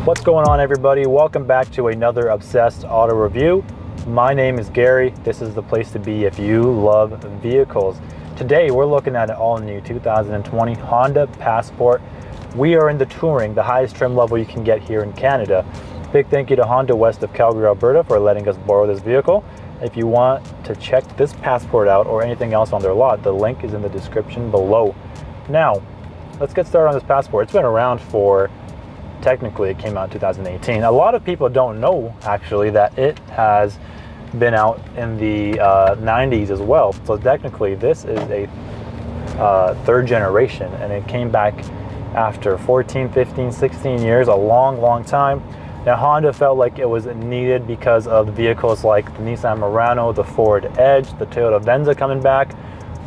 What's going on, everybody? Welcome back to another Obsessed Auto Review. My name is Gary. This is the place to be if you love vehicles. Today we're looking at an all-new 2020 Honda Passport. We are in the Touring, the highest trim level you can get here in Canada. Big thank you to Honda west of Calgary, Alberta for letting us borrow this vehicle. If you want to check this Passport out or anything else on their lot, the link is in the description below. Now, let's get started on this Passport. It's been around for, technically it came out in 2018. A lot of people don't know actually that it has been out in the 90s as well. So technically this is a third generation, and it came back after 14, 15, 16 years, a long time. Now Honda felt like it was needed because of vehicles like the Nissan Murano, the Ford Edge, the Toyota Venza coming back.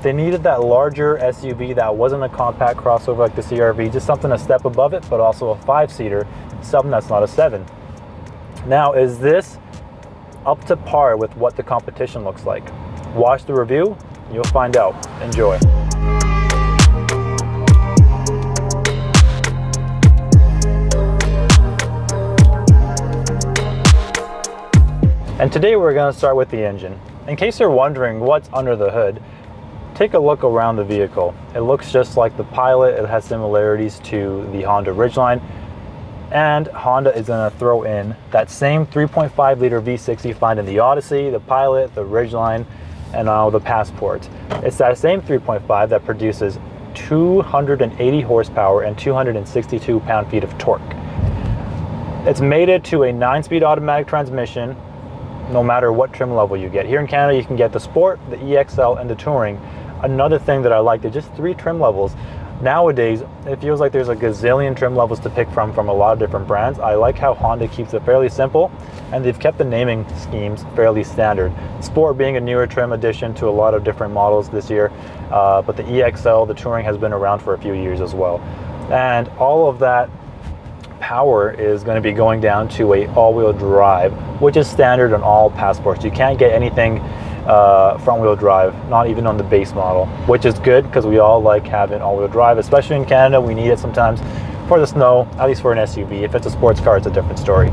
They needed that larger SUV that wasn't a compact crossover like the CR-V, just something a step above it, but also a 5-seater, something that's not a 7. Now, is this up to par with what the competition looks like? Watch the review, you'll find out. Enjoy. And today we're going to start with the engine. In case you're wondering what's under the hood, take a look around the vehicle. It looks just like the Pilot. It has similarities to the Honda Ridgeline. And Honda is going to throw in that same 3.5 liter V6 you find in the Odyssey, the Pilot, the Ridgeline, and now the Passport. It's that same 3.5 that produces 280 horsepower and 262 pound-feet of torque. It's mated to a 9-speed automatic transmission, no matter what trim level you get. Here in Canada, you can get the Sport, the EXL, and the Touring. Another thing that I like, they're just 3 trim levels. Nowadays, it feels like there's a gazillion trim levels to pick from a lot of different brands. I like how Honda keeps it fairly simple, and they've kept the naming schemes fairly standard. Sport being a newer trim addition to a lot of different models this year, but the EXL, the Touring, has been around for a few years as well. And all of that power is going to be going down to a all-wheel drive, which is standard on all Passports. You can't get anything front-wheel drive, not even on the base model, which is good because we all like having all-wheel drive, especially in Canada. We need it sometimes for the snow, at least for an SUV. If it's a sports car, it's a different story.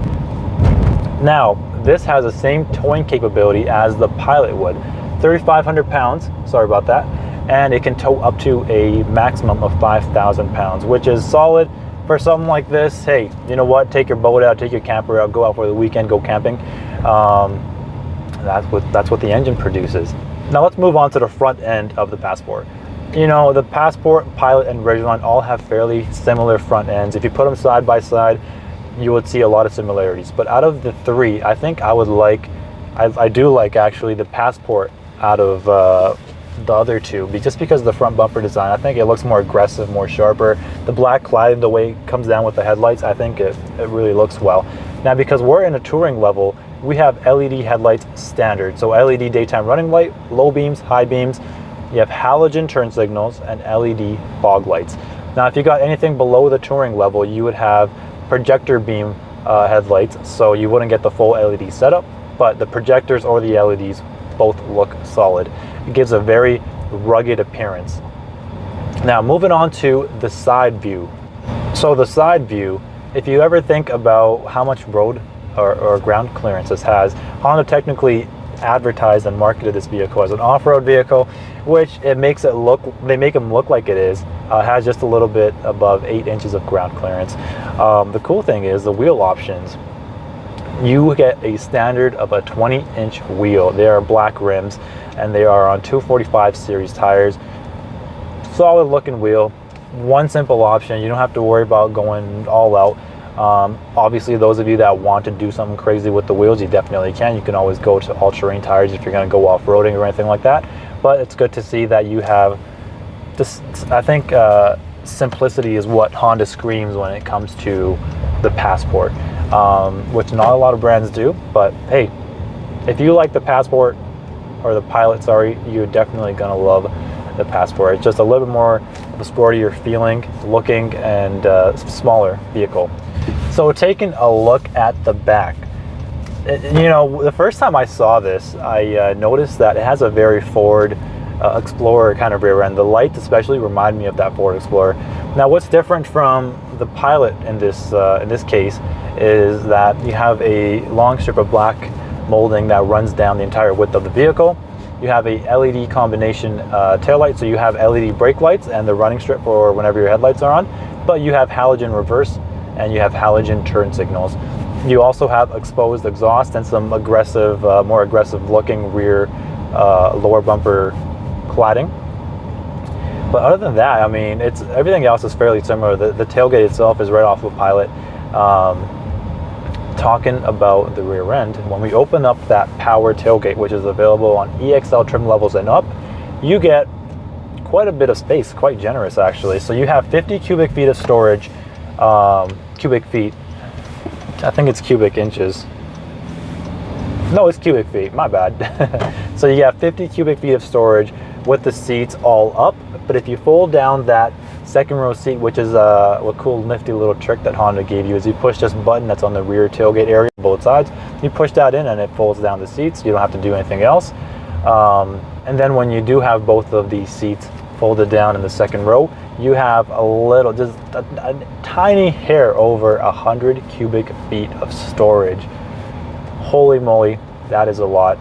Now, this has the same towing capability as the Pilot would, 3,500 pounds, sorry about that, and it can tow up to a maximum of 5,000 pounds, which is solid. For something like this, hey, you know what? Take your boat out, take your camper out, go out for the weekend, go camping. That's what the engine produces. Now let's move on to the front end of the Passport. You know, the Passport, Pilot, and Ridgeline all have fairly similar front ends. If you put them side by side, you would see a lot of similarities. But out of the 3, I think I would like, I do like actually the Passport out of the other 2, just because of the front bumper design. I think it looks more aggressive, more sharper. The black cladding, the way it comes down with the headlights, I think it really looks well. Now, because we're in a Touring level, we have LED headlights standard. So LED daytime running light, low beams, high beams. You have halogen turn signals and LED fog lights. Now, if you got anything below the Touring level, you would have projector beam headlights, so you wouldn't get the full LED setup, but the projectors or the LEDs both look solid. It gives a very rugged appearance. Now, moving on to the side view. So the side view, if you ever think about how much road or ground clearance this has, Honda technically advertised and marketed this vehicle as an off-road vehicle, which it makes it look, they make them look like it is. Has just a little bit above 8 inches of ground clearance. The cool thing is the wheel options. You get a standard of a 20-inch wheel. They are black rims, and they are on 245 series tires. Solid looking wheel. One simple option. You don't have to worry about going all out. Obviously, those of you that want to do something crazy with the wheels, you definitely can. You can always go to all-terrain tires if you're going to go off-roading or anything like that. But it's good to see that you have this. I think simplicity is what Honda screams when it comes to the Passport, which not a lot of brands do. But hey, if you like the Passport or the Pilot, sorry, you're definitely going to love the Passport. It's just a little bit more of a sportier feeling, looking, and smaller vehicle. So taking a look at the back, you know, the first time I saw this, I noticed that it has a very Ford Explorer kind of rear end. The lights especially remind me of that Ford Explorer. Now, what's different from the Pilot in this case is that you have a long strip of black molding that runs down the entire width of the vehicle. You have a LED combination taillight, so you have LED brake lights and the running strip for whenever your headlights are on, but you have halogen reverse and you have halogen turn signals. You also have exposed exhaust and some aggressive, more aggressive looking rear lower bumper cladding. But other than that, I mean, everything else is fairly similar. The tailgate itself is right off of Pilot. Talking about the rear end, when we open up that power tailgate, which is available on EXL trim levels and up, you get quite a bit of space, quite generous actually. So you have 50 cubic feet of storage, cubic feet, I think it's cubic inches. No, it's cubic feet, my bad. So you have 50 cubic feet of storage with the seats all up. But if you fold down that second row seat, which is a cool nifty little trick that Honda gave you, is you push this button that's on the rear tailgate area on both sides. You push that in and it folds down the seats. You don't have to do anything else. And then when you do have both of these seats folded down in the second row, you have a little, just a tiny hair over 100 cubic feet of storage. Holy moly, that is a lot.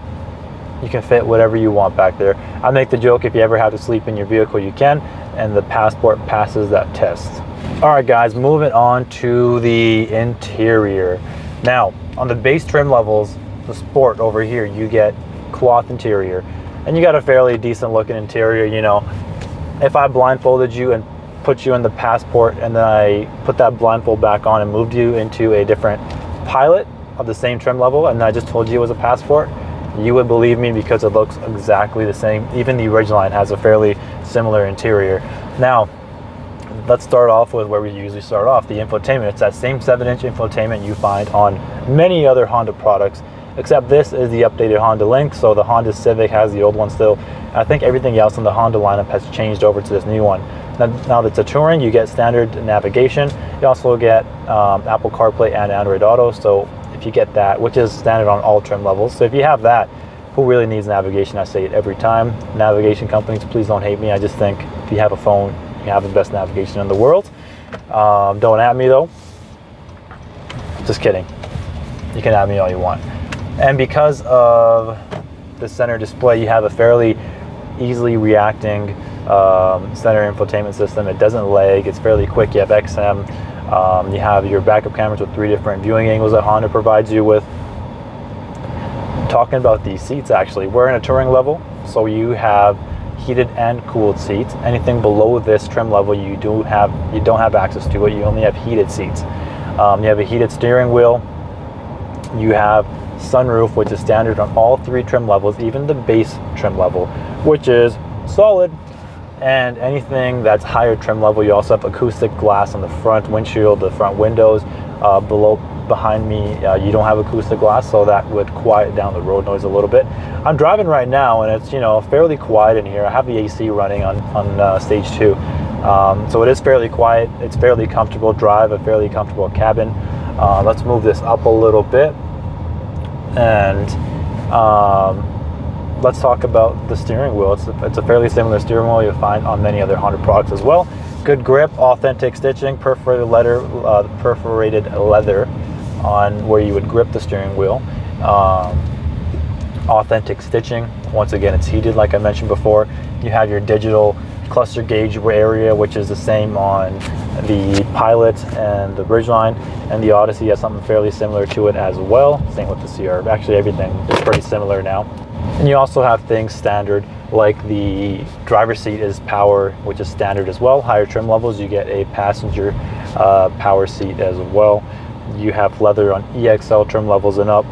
You can fit whatever you want back there. I make the joke, if you ever have to sleep in your vehicle, you can, and the Passport passes that test. All right, guys, moving on to the interior. Now, on the base trim levels, the Sport over here, you get cloth interior, and you got a fairly decent looking interior. You know, if I blindfolded you and put you in the Passport, and then I put that blindfold back on and moved you into a different Pilot of the same trim level, and I just told you it was a Passport, you would believe me because it looks exactly the same. Even the original line has a fairly similar interior. Now, let's start off with where we usually start off, the infotainment. It's that same 7-inch infotainment you find on many other Honda products, except this is the updated Honda Link, so the Honda Civic has the old one still. I think everything else in the Honda lineup has changed over to this new one. Now that it's a Touring, you get standard navigation. You also get Apple CarPlay and Android Auto, so if you get that, which is standard on all trim levels. So if you have that, who really needs navigation? I say it every time. Navigation companies, please don't hate me. I just think if you have a phone, you have the best navigation in the world. Don't at me though. Just kidding. You can at me all you want. And because of the center display, you have a fairly easily reacting center infotainment system. It doesn't lag. It's fairly quick. You have XM. You have your backup cameras with 3 different viewing angles that Honda provides you with. Talking about these seats, actually, we're in a Touring level, so you have heated and cooled seats. Anything below this trim level, you don't have access to it. You only have heated seats. You have a heated steering wheel. You have sunroof, which is standard on all 3 trim levels, even the base trim level, which is solid. And anything that's higher trim level, you also have acoustic glass on the front windshield, the front windows. Behind me, you don't have acoustic glass, so that would quiet down the road noise a little bit. I'm driving right now, and it's, you know, fairly quiet in here. I have the AC running on stage 2, so it is fairly quiet. It's fairly comfortable drive, a fairly comfortable cabin. Let's move this up a little bit, and let's talk about the steering wheel. It's a fairly similar steering wheel you'll find on many other Honda products as well. Good grip, authentic stitching, perforated leather on where you would grip the steering wheel. Authentic stitching. Once again, it's heated like I mentioned before. You have your digital cluster gauge area, which is the same on the Pilot and the Ridgeline, and the Odyssey has something fairly similar to it as well. Same with the CR. Actually, everything is pretty similar now. And you also have things standard, like the driver's seat is power, which is standard as well. Higher trim levels, you get a passenger power seat as well. You have leather on EXL trim levels and up.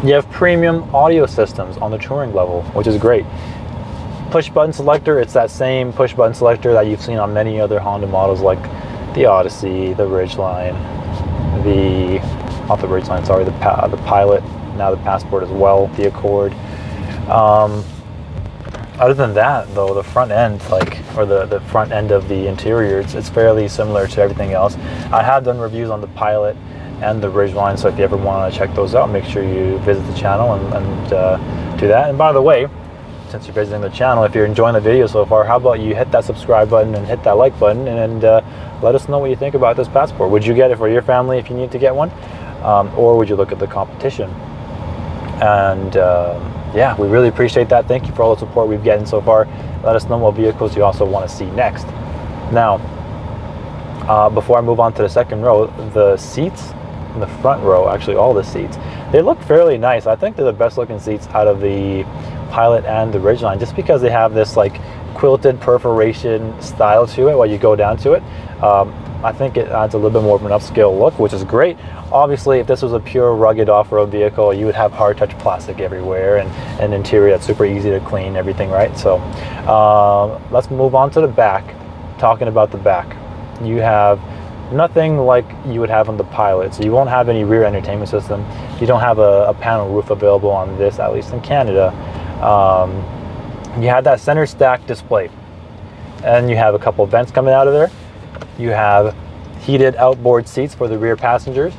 You have premium audio systems on the Touring level, which is great. Push button selector, it's that same push button selector that you've seen on many other Honda models like the Odyssey, the Ridgeline, not the Ridgeline, sorry, the Pilot, now the Passport as well, the Accord. Other than that, though, the front end, or the front end of the interior, it's fairly similar to everything else. I have done reviews on the Pilot and the Ridgeline, so if you ever want to check those out, make sure you visit the channel and do that. And by the way, since you're visiting the channel, if you're enjoying the video so far, how about you hit that subscribe button and hit that like button, and let us know what you think about this Passport. Would you get it for your family if you need to get one, or would you look at the competition? And yeah, we really appreciate that. Thank you for all the support we've gotten so far. Let us know what vehicles you also want to see next. Now, before I move on to the second row, the seats in the front row, actually all the seats, they look fairly nice. I think they're the best looking seats out of the Pilot and the Ridgeline, just because they have this like quilted perforation style to it while you go down to it. I think it adds a little bit more of an upscale look, which is great. Obviously, if this was a pure rugged off-road vehicle, you would have hard touch plastic everywhere and an interior that's super easy to clean, everything, right? So let's move on to the back. Talking about the back, you have nothing like you would have on the Pilot. So you won't have any rear entertainment system. You don't have a panel roof available on this, at least in Canada. You have that center stack display, and you have a couple of vents coming out of there. You have heated outboard seats for the rear passengers,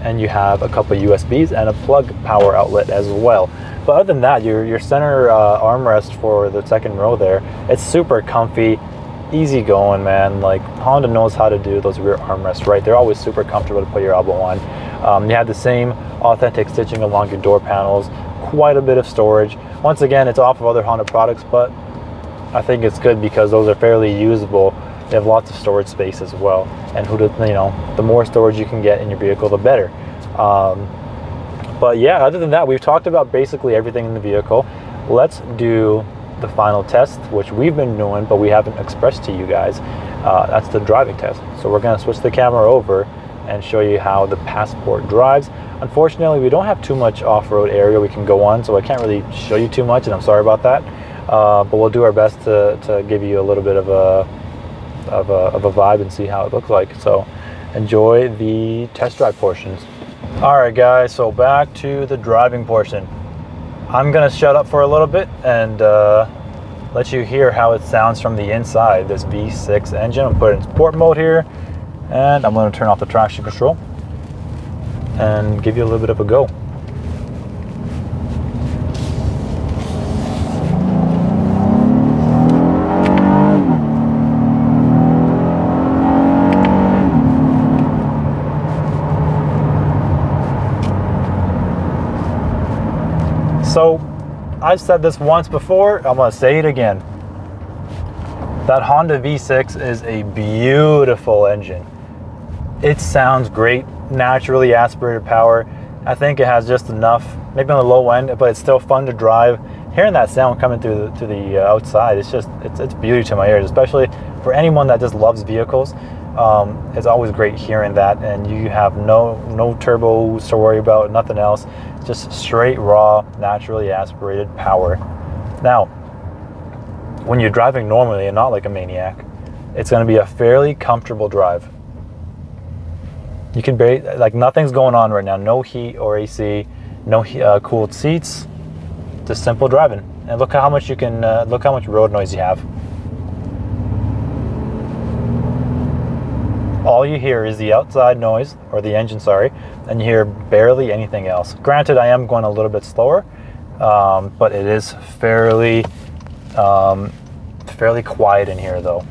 and you have a couple of USBs and a plug power outlet as well. But other than that, your center armrest for the second row there, it's super comfy, easy going, man. Like, Honda knows how to do those rear armrests right. They're always super comfortable to put your elbow on. You have the same authentic stitching along your door panels, quite a bit of storage. Once again, it's off of other Honda products, but I think it's good because those are fairly usable. They have lots of storage space as well, and the more storage you can get in your vehicle, the better. But yeah, other than that, we've talked about basically everything in the vehicle. Let's do the final test, which we've been doing, but we haven't expressed to you guys. That's the driving test. So we're going to switch the camera over and show you how the Passport drives. Unfortunately, we don't have too much off-road area we can go on, so I can't really show you too much, and I'm sorry about that. But we'll do our best to give you a little bit of a vibe and see how it looks like. So enjoy the test drive portions. All right, guys, so back to the driving portion. I'm gonna shut up for a little bit and let you hear how it sounds from the inside, this V6 engine. I'm putting it in sport mode here, and I'm gonna turn off the traction control and give you a little bit of a go. So, I've said this once before, I'm going to say it again. That Honda V6 is a beautiful engine. It sounds great, naturally aspirated power. I think it has just enough, maybe on the low end, but it's still fun to drive. Hearing that sound coming through the outside, it's beauty to my ears, especially for anyone that just loves vehicles. It's always great hearing that, and you have no turbos to worry about, nothing else. Just straight, raw, naturally aspirated power. Now, when you're driving normally and not like a maniac, it's going to be a fairly comfortable drive. You can barely, like, nothing's going on right now. No heat or AC, no cooled seats. Just simple driving. And look how much you can, look how much road noise you have. All you hear is the outside noise, or the engine, sorry, and you hear barely anything else. Granted, I am going a little bit slower, but it is fairly quiet in here, though.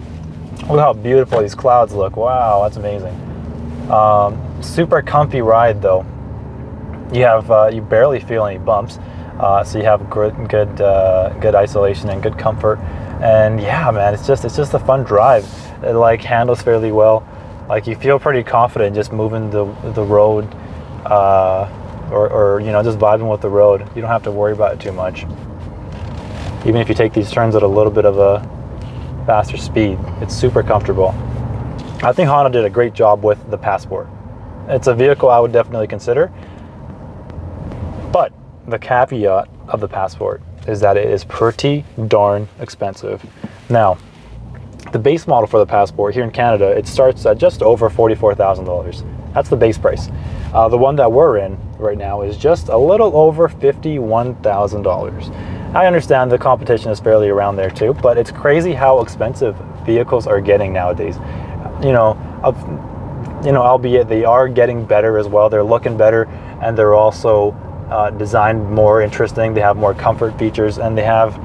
Look how beautiful these clouds look. Wow, that's amazing. Super comfy ride, though. You have you barely feel any bumps, so you have good isolation and good comfort. And yeah, man, it's just a fun drive. It like handles fairly well. Like, you feel pretty confident just moving the road, or just vibing with the road. You don't have to worry about it too much. Even if you take these turns at a little bit of a faster speed, it's super comfortable. I think Honda did a great job with the Passport. It's a vehicle I would definitely consider. But the caveat of the Passport is that it is pretty darn expensive. Now, the base model for the Passport here in Canada, it starts at just over $44,000. That's the base price. The one that we're in right now is just a little over $51,000. I understand the competition is fairly around there too, but it's crazy how expensive vehicles are getting nowadays. Albeit they are getting better as well. They're looking better, and they're also designed more interesting. They have more comfort features, and they have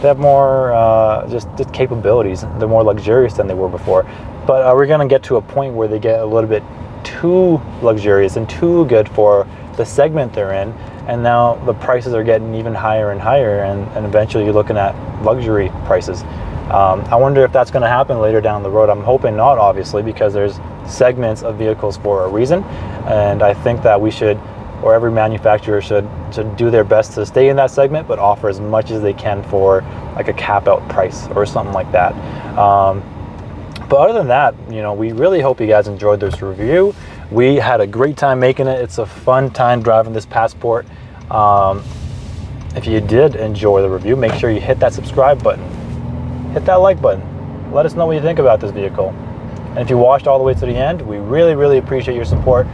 They have more just capabilities. They're more luxurious than they were before. But are we going to get to a point where they get a little bit too luxurious and too good for the segment they're in, and now the prices are getting even higher and higher, and eventually you're looking at luxury prices? I wonder if that's going to happen later down the road. I'm hoping not, obviously, because there's segments of vehicles for a reason, and I think that we should, or every manufacturer should do their best to stay in that segment, but offer as much as they can for like a cap out price or something like that. But other than that, you know, we really hope you guys enjoyed this review. We had a great time making it. It's a fun time driving this Passport. If you did enjoy the review, make sure you hit that subscribe button. Hit that like button. Let us know what you think about this vehicle. And if you watched all the way to the end, we really, really appreciate your support.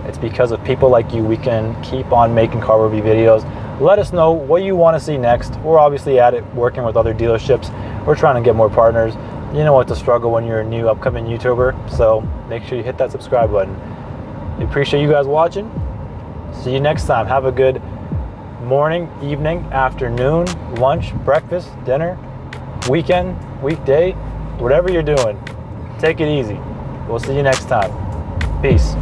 It's because of people like you we can keep on making car review videos. Let us know what you want to see next. We're obviously at it, working with other dealerships. We're trying to get more partners. You know what to struggle when you're a new upcoming YouTuber, so make sure you hit that subscribe button. We appreciate you guys watching. See you next time. Have a good morning, evening, afternoon, lunch, breakfast, dinner, weekend, weekday, whatever you're doing. Take it easy. We'll see you next time. Peace.